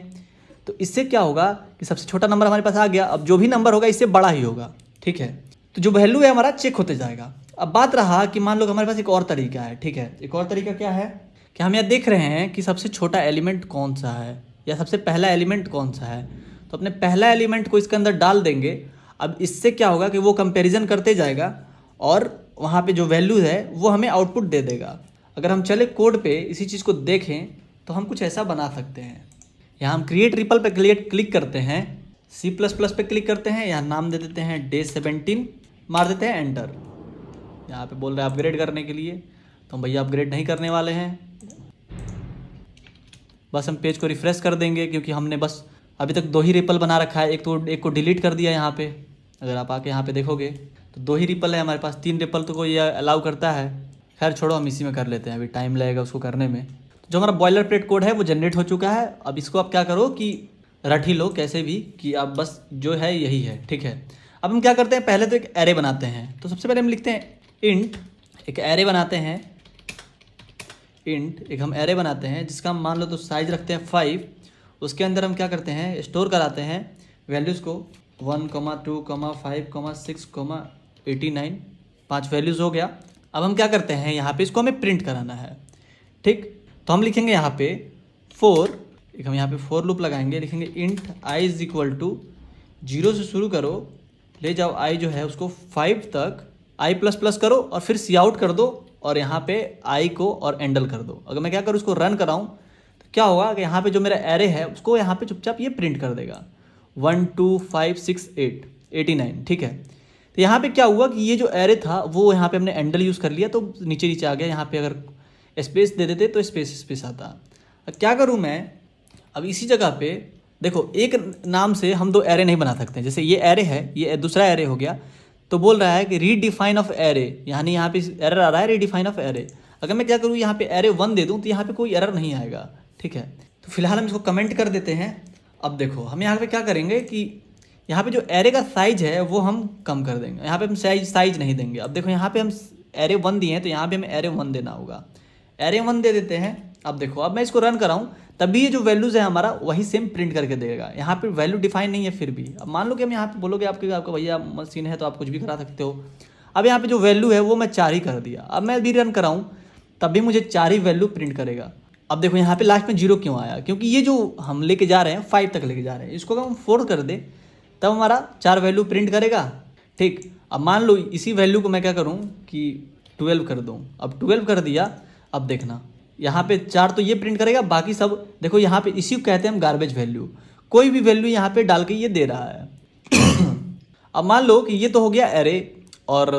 तो इससे क्या होगा कि सबसे छोटा नंबर हमारे पास आ गया, अब जो भी नंबर होगा इससे बड़ा ही होगा, ठीक है। तो जो वैल्यू है हमारा चेक होते जाएगा। अब बात रहा कि मान लो कि हमारे पास एक और तरीका है, ठीक है। एक और तरीका क्या है कि हम यहाँ देख रहे हैं कि सबसे छोटा एलिमेंट कौन सा है या सबसे पहला एलिमेंट कौन सा है, तो अपने पहला एलिमेंट को इसके अंदर डाल देंगे। अब इससे क्या होगा कि वो कंपैरिजन करते जाएगा और वहाँ पे जो वैल्यू है वो हमें आउटपुट दे देगा। अगर हम चले कोड पे इसी चीज़ को देखें तो हम कुछ ऐसा बना सकते हैं। यहाँ हम क्रिएट रिपल पे क्लिक करते हैं, C++ पे क्लिक करते हैं, यहाँ नाम दे देते हैं डे 17, मार देते हैं एंटर। यहाँ पे बोल रहे हैं अपग्रेड करने के लिए, तो हम भैया अपग्रेड नहीं करने वाले हैं, बस हम पेज को रिफ्रेश कर देंगे क्योंकि हमने बस अभी तक 2 ही रिपल बना रखा है। एक को डिलीट कर दिया यहाँ पे, अगर आप आके यहाँ पे देखोगे तो 2 ही रिपल है हमारे पास, 3 रिपल तो कोई अलाउ करता है। खैर छोड़ो, हम इसी में कर लेते हैं, अभी टाइम लगेगा उसको करने में। तो जो हमारा बॉयलर प्लेट कोड है वो जनरेट हो चुका है। अब इसको आप क्या करो कि रट ही लो कैसे भी, कि आप बस जो है यही है, ठीक है। अब हम क्या करते हैं, पहले तो एक एरे बनाते हैं। तो सबसे पहले हम लिखते हैं इंट, एक एरे बनाते हैं, इंट एक हम एरे बनाते हैं जिसका हम मान लो तो साइज रखते हैं 5। उसके अंदर हम क्या करते हैं, स्टोर कराते हैं वैल्यूज़ को 1, 2, 5, 6, 89, 5 वैल्यूज़ हो गया। अब हम क्या करते हैं, यहाँ पे इसको हमें प्रिंट कराना है, ठीक। तो हम लिखेंगे यहाँ पे 4, एक हम यहाँ पे फोर लूप लगाएंगे, लिखेंगे int i is equal to 0 से शुरू करो, ले जाओ आई जो है उसको 5 तक, आई ++ करो और फिर सी आउट कर दो और यहाँ पे आई को और एंडल कर दो। अगर मैं क्या करूँ, उसको रन कराऊँ तो क्या होगा कि यहाँ पे जो मेरा एरे है उसको यहाँ पे चुपचाप ये प्रिंट कर देगा 1, 2, 5, 6, 8, 89, ठीक है। तो यहाँ पे क्या हुआ कि ये जो एरे था वो यहाँ पे हमने एंडल यूज़ कर लिया तो नीचे नीचे आ गया। यहाँ पे अगर स्पेस दे देते तो स्पेस स्पेस आता। अब क्या करूँ मैं, अब इसी जगह पे देखो एक नाम से हम दो एरे नहीं बना सकते। जैसे ये एरे है, ये दूसरा एरे हो गया, तो बोल रहा है कि रीडिफाइन ऑफ एरे, यानी यहाँ पे एरर आ रहा है रीडिफाइन ऑफ एरे। अगर मैं क्या करूँ यहाँ पे एरे 1 दे दूँ तो यहाँ पे कोई एरर नहीं आएगा, ठीक है। तो फिलहाल हम इसको कमेंट कर देते हैं। अब देखो हम यहाँ पे क्या करेंगे कि यहाँ पे जो एरे का साइज है वो हम कम कर देंगे, यहाँ पे हम साइज नहीं देंगे। अब देखो यहाँ पे हम एरे 1 दिए हैं तो यहाँ पे हमें एरे 1 देना होगा, एरे 1 दे देते हैं। अब देखो अब मैं इसको रन कराऊँ तभी ये जो वैल्यूज़ है हमारा वही सेम प्रिंट करके देगा। यहाँ पे वैल्यू डिफाइन नहीं है फिर भी। अब मान लो कि हम यहाँ पे बोलोगे आपका भैया मशीन है तो आप कुछ भी करा सकते हो। अब यहाँ पे जो वैल्यू है वो मैं 4 ही कर दिया। अब मैं भी रन कराऊँ तब भी मुझे 4 ही वैल्यू प्रिंट करेगा। अब देखो यहाँ पे लास्ट में 0 क्यों आया, क्योंकि ये जो हम लेके जा रहे हैं 5 तक लेके जा रहे हैं, इसको अगर हम 4 कर दे तब हमारा 4 वैल्यू प्रिंट करेगा, ठीक। अब मान लो इसी वैल्यू को मैं क्या करूँ कि 12 कर दूँ। अब 12 कर दिया, अब देखना यहाँ पे 4 तो ये प्रिंट करेगा, बाकी सब देखो यहाँ पे इसी को कहते हैं हम गार्बेज वैल्यू। कोई भी वैल्यू यहाँ पे डाल के ये दे रहा है। अब मान लो कि ये तो हो गया एरे और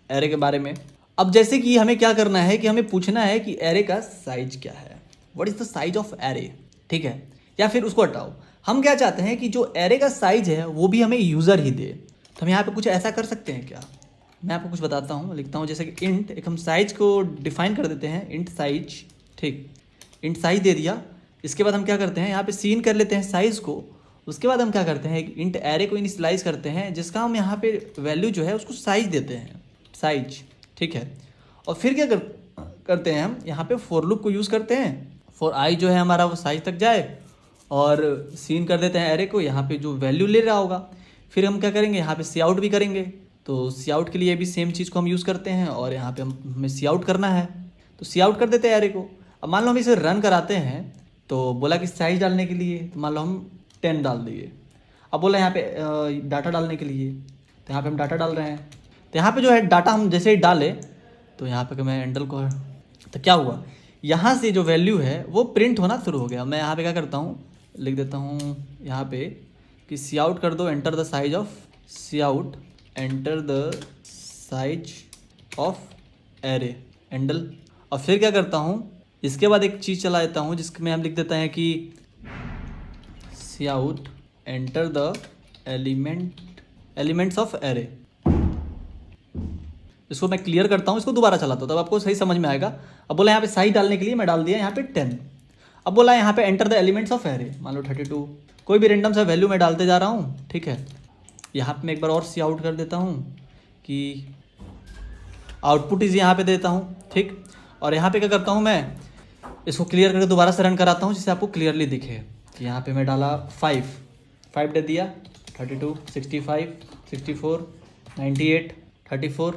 एरे के बारे में। अब जैसे कि हमें क्या करना है कि हमें पूछना है कि एरे का साइज क्या है, what is the size of array, ठीक है। या फिर उसको हटाओ, हम क्या चाहते हैं कि जो एरे का साइज है वो भी हमें यूज़र ही दे। तो हम यहाँ पे कुछ ऐसा कर सकते हैं क्या, मैं आपको कुछ बताता हूँ, लिखता हूँ। जैसे कि इंट, एक हम साइज को डिफाइन कर देते हैं, इंट साइज, ठीक। इंट साइज दे दिया। इसके बाद हम क्या करते हैं यहाँ पे सीन कर लेते हैं साइज़ को। उसके बाद हम क्या करते हैं इंट एरे को इनिशियलाइज करते हैं, जिसका हम यहाँ पे वैल्यू जो है उसको साइज देते हैं, साइज, ठीक है। और फिर क्या करते हैं हम यहाँ पे फॉर लूप को यूज़ करते हैं, फॉर आई जो है हमारा वो साइज तक जाए, और सीन कर देते हैं एरे को यहाँ पे जो वैल्यू ले रहा होगा। फिर हम क्या करेंगे यहाँ पे सी आउट भी करेंगे, तो सी आउट के लिए भी सेम चीज़ को हम यूज़ करते हैं, और यहाँ पे हमें सी आउट करना है तो सी आउट कर देते हैं एरे को। अब मान लो हम इसे रन कराते हैं तो बोला कि साइज डालने के लिए, तो मान लो हम 10 डाल दिए। अब बोला यहाँ पे डाटा डालने के लिए, तो यहाँ पे हम डाटा डाल रहे हैं। तो यहाँ पे जो है डाटा हम जैसे ही डाले तो यहाँ पे मैं एंडल को, तो क्या हुआ यहाँ से जो वैल्यू है वो प्रिंट होना शुरू हो गया। मैं यहाँ पे क्या करता हूँ, लिख देता हूँ यहाँ पे कि सी आउट कर दो, enter the size of, C out enter the size of array endl. और फिर क्या करता हूँ, इसके बाद एक चीज़ चला देता हूँ जिसमें हम लिख देते हैं कि C out enter the elements of array. इसको मैं क्लियर करता हूँ, इसको दोबारा चलाता हूँ तब आपको सही समझ में आएगा। अब बोला यहाँ पे साइज डालने के लिए मैं डाल दिया यहाँ पे 10। अब बोला यहाँ पे enter the elements of array, मान लो 32, कोई भी रेंडम सा वैल्यू मैं डालते जा रहा हूँ, ठीक है। यहाँ पे मैं एक बार और सी आउट कर देता हूँ कि आउटपुट इज यहाँ पे देता हूँ, ठीक। और यहाँ पे क्या करता हूँ, मैं इसको क्लियर करके दोबारा से रन कराता हूँ जिससे आपको क्लियरली दिखे कि यहाँ पे मैं डाला 5 दे दिया, 32, 65, 64, 98, 34,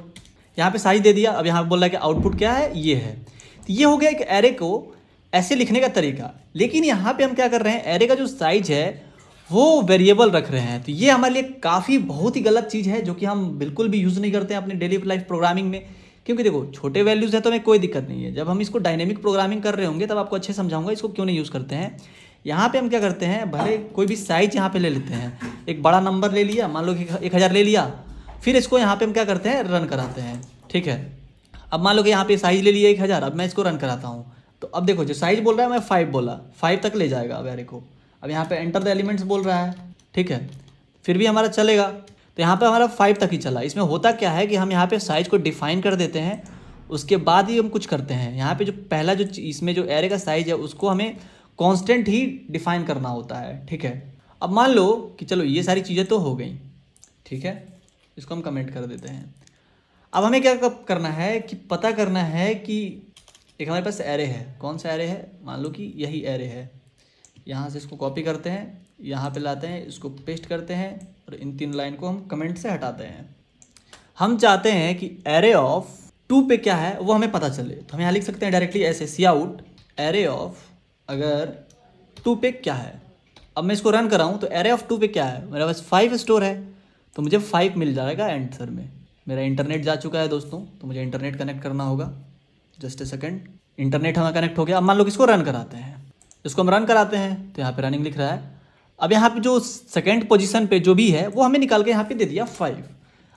यहाँ पे साइज दे दिया। अब यहाँ पे बोल रहा है कि आउटपुट क्या है, ये है। तो ये हो गया एक एरे को ऐसे लिखने का तरीका। लेकिन यहाँ पे हम क्या कर रहे हैं, एरे का जो साइज है वो वेरिएबल रख रहे हैं। तो ये हमारे लिए काफ़ी बहुत ही गलत चीज़ है जो कि हम बिल्कुल भी यूज़ नहीं करते हैं अपने डेली लाइफ प्रोग्रामिंग में। क्योंकि देखो छोटे वैल्यूज़ है तो हमें कोई दिक्कत नहीं है, जब हम इसको डायनेमिक प्रोग्रामिंग कर रहे होंगे तब आपको अच्छे समझाऊंगा इसको क्यों नहीं यूज़ करते हैं। यहाँ पे हम क्या करते हैं, भले कोई भी साइज यहाँ पे ले लेते हैं, एक बड़ा नंबर ले लिया, मान लो कि 1000 ले लिया, फिर इसको यहाँ पे हम क्या करते हैं, रन कराते हैं, ठीक है। अब मान लो कि यहाँ पे साइज ले लिया 1000, अब मैं इसको रन कराता हूँ तो अब देखो जो साइज बोल रहा है मैं 5 बोला, 5 तक ले जाएगा अब एरे को। अब यहाँ पे एंटर द एलिमेंट्स बोल रहा है, ठीक है, फिर भी हमारा चलेगा। तो यहाँ पे हमारा 5 तक ही चला। इसमें होता क्या है कि हम यहाँ पे साइज को डिफाइन कर देते हैं, उसके बाद ही हम कुछ करते हैं। यहाँ पे जो पहला जो इसमें जो एरे का साइज है उसको हमें कांस्टेंट ही डिफाइन करना होता है, ठीक है। अब मान लो कि चलो ये सारी चीज़ें तो हो गई, ठीक है, इसको हम कमेंट कर देते हैं। अब हमें क्या करना है कि पता करना है कि एक हमारे पास एरे है, कौन सा एरे है, मान लो कि यही एरे है। यहाँ से इसको कॉपी करते हैं, यहाँ पे लाते हैं, इसको पेस्ट करते हैं और इन 3 लाइन को हम कमेंट से हटाते हैं। हम चाहते हैं कि एरे ऑफ 2 पे क्या है वो हमें पता चले, तो हम यहाँ लिख सकते हैं डायरेक्टली ऐसे, सी आउट एरे ऑफ अगर 2 पे क्या है। अब मैं इसको रन कराऊँ तो एरे ऑफ 2 पे क्या है, मेरे पास 5 स्टोर है तो मुझे 5 मिल जाएगा आंसर में। मेरा इंटरनेट जा चुका है दोस्तों, तो मुझे इंटरनेट कनेक्ट करना होगा, जस्ट ए सेकेंड। इंटरनेट हमारा कनेक्ट हो गया। अब मान लो कि इसको रन कराते हैं, इसको हम रन कराते हैं तो यहाँ पे रनिंग लिख रहा है। अब यहाँ पे जो सेकंड पोजीशन पे जो भी है वो हमें निकाल के यहाँ पे दे दिया 5।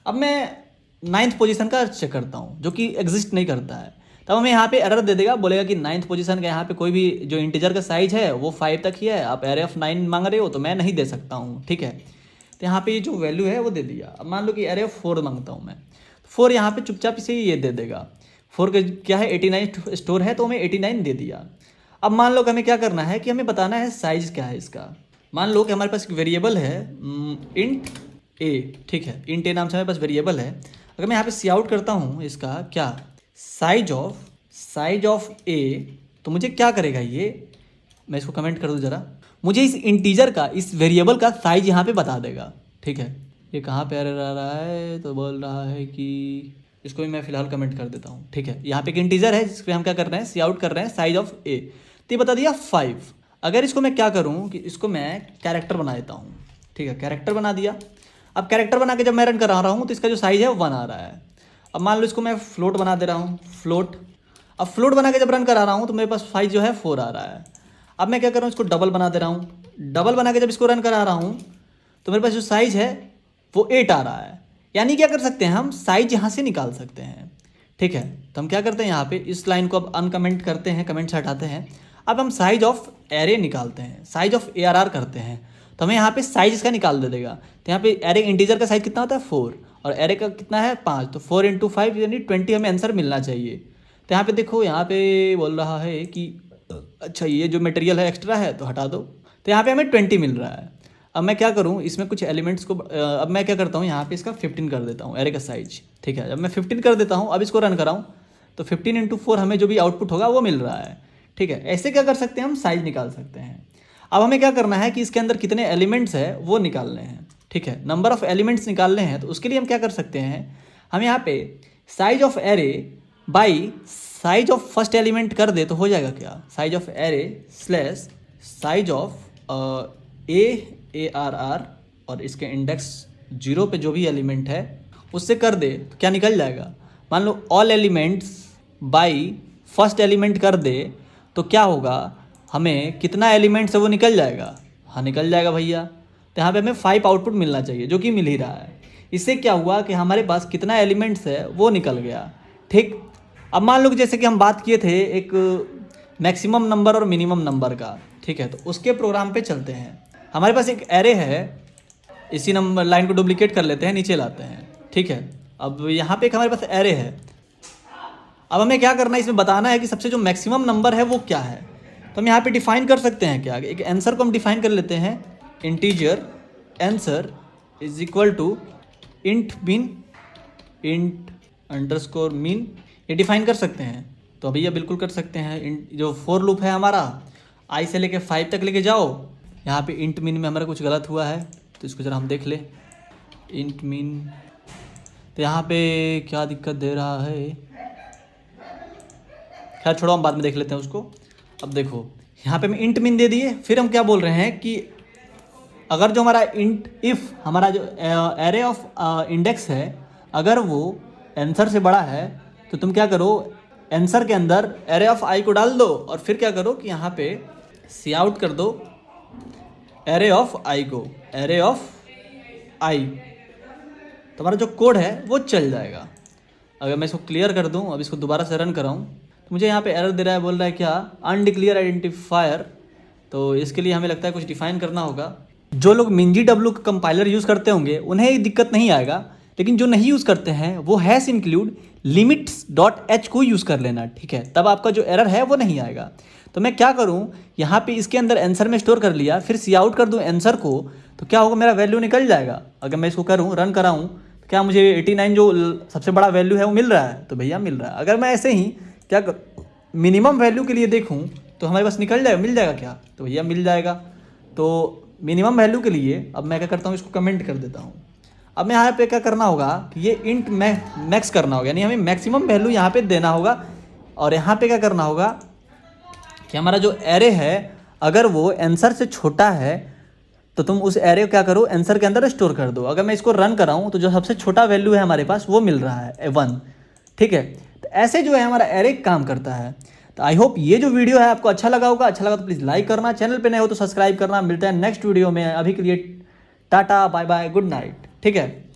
अब मैं 9th पोजीशन का चेक करता हूँ जो कि एग्जिस्ट नहीं करता है। तब हमें यहाँ पे एरर दे देगा, बोलेगा कि 9th पोजीशन का यहाँ पे कोई भी जो इंटीजर का साइज है वो 5 तक ही है, आप एरे ऑफ 9 मांग रहे हो तो मैं नहीं दे सकता हूँ, ठीक है। तो यहाँ पे जो वैल्यू है वो दे दिया। अब मान लो कि एरे ऑफ 4 मांगता हूँ मैं, 4 यहाँ पे चुपचाप से ये दे देगा। 4 का क्या है 89 स्टोर है तो हमें 89 दे दिया। अब मान लो कि हमें क्या करना है कि हमें बताना है साइज क्या है इसका। मान लो कि हमारे पास एक वेरिएबल है इंट ए, ठीक है, इंट ए नाम से हमारे पास वेरिएबल है। अगर मैं यहाँ पे सी आउट करता हूँ इसका क्या साइज ऑफ ए, तो मुझे क्या करेगा ये, मैं इसको कमेंट कर दूँ ज़रा, मुझे इस इंटीजर का, इस वेरिएबल का साइज यहाँ पे बता देगा, ठीक है। ये कहाँ पे एरर आ रहा है, तो बोल रहा है कि इसको भी मैं फिलहाल कमेंट कर देता हूँ, ठीक है। यहाँ पे एक इंटीजर है जिस पर हम क्या कर रहे हैं, सी आउट कर रहे हैं साइज ऑफ ए, तो ये बता दिया 5। अगर इसको मैं क्या करूँ कि इसको मैं कैरेक्टर बना देता हूँ, ठीक है, कैरेक्टर बना दिया। अब कैरेक्टर बना के जब मैं रन करा रहा हूँ तो इसका जो साइज है वो 1 आ रहा है। अब मान लो इसको मैं फ्लोट बना दे रहा हूँ, फ्लोट। अब फ्लोट बना के जब रन करा रहा हूँ तो मेरे पास साइज जो है 4 आ रहा है। अब मैं क्या कर रहा हूँ, इसको डबल बना दे रहा हूँ, डबल बना के जब इसको रन करा रहा हूँ तो मेरे पास जो साइज है वो 8 आ रहा है। यानी क्या कर सकते हैं हम, साइज यहाँ से निकाल सकते हैं, ठीक है। तो हम क्या करते हैं यहाँ पे इस लाइन को अब अनकमेंट करते हैं, कमेंट से हटाते हैं। अब हम साइज ऑफ एरे निकालते हैं, साइज ऑफ ARR करते हैं, तो हमें यहाँ पे साइज इसका निकाल दे देगा। तो यहाँ पे एरे इंटीजर का साइज कितना होता है 4 और एरे का कितना है 5, तो 4 × 5 यानी 20 हमें आंसर मिलना चाहिए। तो यहाँ पे देखो, यहाँ पे बोल रहा है कि अच्छा ये जो मटेरियल है एक्स्ट्रा है तो हटा दो, तो यहाँ पे हमें 20 मिल रहा है। अब मैं क्या करूँ, इसमें कुछ एलिमेंट्स को अब मैं क्या करता हूँ, यहाँ पे इसका 15 कर देता हूँ एरे का साइज, ठीक है। जब मैं 15 कर देता हूँ, अब इसको रन कराऊँ तो 15 × 4 हमें जो भी आउटपुट होगा वो मिल रहा है, ठीक है। ऐसे क्या कर सकते हैं, हम साइज निकाल सकते हैं। अब हमें क्या करना है कि इसके अंदर कितने एलिमेंट्स है वो निकालने हैं, ठीक है, नंबर ऑफ़ एलिमेंट्स निकालने हैं। तो उसके लिए हम क्या कर सकते हैं, हम यहाँ पे size of array by size of first element कर दे तो हो जाएगा क्या, size of array slash size of ARR और इसके इंडेक्स 0 पे जो भी एलिमेंट है उससे कर दे तो क्या निकल जाएगा। मान लो all elements by first element कर दे तो क्या होगा, हमें कितना एलिमेंट्स है वो निकल जाएगा, हाँ निकल जाएगा भैया। तो यहाँ पे हमें 5 आउटपुट मिलना चाहिए जो कि मिल ही रहा है। इससे क्या हुआ कि हमारे पास कितना एलिमेंट्स है वो निकल गया, ठीक। अब मान लो कि जैसे कि हम बात किए थे एक मैक्सिमम नंबर और मिनिमम नंबर का, ठीक है, तो उसके प्रोग्राम पे चलते हैं। हमारे पास एक एरे है, इसी नंबर लाइन को डुप्लीकेट कर लेते हैं, नीचे लाते हैं, ठीक है। अब यहाँ पे एक हमारे पास एरे है। अब हमें क्या करना है, इसमें बताना है कि सबसे जो मैक्सिमम नंबर है वो क्या है। तो हम यहाँ पे डिफाइन कर सकते हैं क्या, एक आंसर को हम डिफाइन कर लेते हैं, integer answer is equal to int min, int underscore min, ये डिफाइन कर सकते हैं। तो भैया बिल्कुल कर सकते हैं। जो फॉर लूप है हमारा i से लेके 5 तक लेके जाओ, यहाँ पे इंट min में हमारा कुछ गलत हुआ है तो इसको जरा हम देख ले। इंट min, तो यहाँ पे क्या दिक्कत दे रहा है, खैर छोड़ो हम बाद में देख लेते हैं उसको। अब देखो यहाँ पे हम इंट min दे दिए, फिर हम क्या बोल रहे हैं कि अगर जो हमारा इफ़ हमारा जो एरे ऑफ इंडेक्स है अगर वो आंसर से बड़ा है तो तुम क्या करो, आंसर के अंदर एरे ऑफ आई को डाल दो और फिर क्या करो कि यहाँ पे सी आउट कर दो एरे ऑफ आई को, एरे ऑफ आई, तो हमारा जो कोड है वो चल जाएगा। अगर मैं इसको क्लियर कर दूँ, अब इसको दोबारा से रन कराऊँ, तो मुझे यहाँ पे एरर दे रहा है, बोल रहा है क्या अनडिक्लेयर आइडेंटिफायर। तो इसके लिए हमें लगता है कुछ डिफाइन करना होगा। जो लोग MinGW का कंपाइलर यूज़ करते होंगे उन्हें ये दिक्कत नहीं आएगा, लेकिन जो नहीं यूज़ करते हैं वो हैश इंक्लूड limits.h को यूज़ कर लेना, ठीक है, तब आपका जो एरर है वो नहीं आएगा। तो मैं क्या करूँ, यहाँ पे इसके अंदर आंसर में स्टोर कर लिया, फिर सी आउट कर दूँ आंसर को, तो क्या होगा, मेरा वैल्यू निकल जाएगा। अगर मैं इसको करूँ रन कराऊँ तो क्या मुझे 89 जो सबसे बड़ा वैल्यू है वो मिल रहा है, तो भैया मिल रहा है। अगर मैं ऐसे ही क्या मिनिमम वैल्यू के लिए देखूँ तो हमारे पास निकल जाएगा, मिल जाएगा क्या, तो भैया मिल जाएगा। तो मिनिमम वैल्यू के लिए अब मैं क्या करता हूँ, इसको कमेंट कर देता हूँ। अब मैं यहाँ पे क्या करना होगा कि ये इंट मैक्स करना होगा, यानी हमें मैक्सिमम वैल्यू यहाँ पे देना होगा। और यहाँ पे क्या करना होगा कि हमारा जो एरे है अगर वो आंसर से छोटा है तो तुम उस एरे को क्या करो, आंसर के अंदर स्टोर कर दो। अगर मैं इसको रन कराऊँ तो जो सबसे छोटा वैल्यू है हमारे पास वो मिल रहा है 1, ठीक है। तो ऐसे जो है हमारा एरे काम करता है। तो आई होप ये जो वीडियो है आपको अच्छा लगा होगा। अच्छा लगा तो प्लीज़ लाइक करना, चैनल पे नए हो तो सब्सक्राइब करना। मिलते हैं नेक्स्ट वीडियो में, अभी के लिए tata bye bye good night, ठीक है।